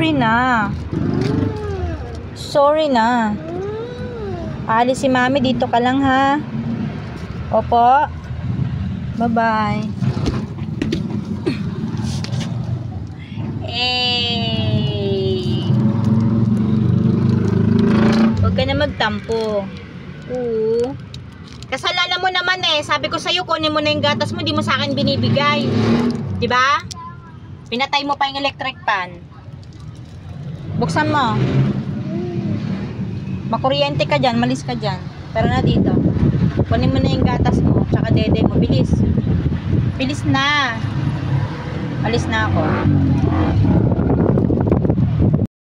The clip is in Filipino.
Sorry na. Sorry na. Aalis si mami, dito ka lang ha. Opo. Bye-bye. Huwag ka na magtampo. Oo. Kasalanan mo naman eh. Sabi ko sa'yo, kunin mo na yung gatas mo, di mo sa akin binibigay. Diba? Pinatay mo pa yung electric pan. Buksan mo. Makuryente ka dyan, malis ka dyan. Tara na dito. Kunin mo na yung gatas mo, tsaka dede mo. Bilis. Bilis na. Alis na ako.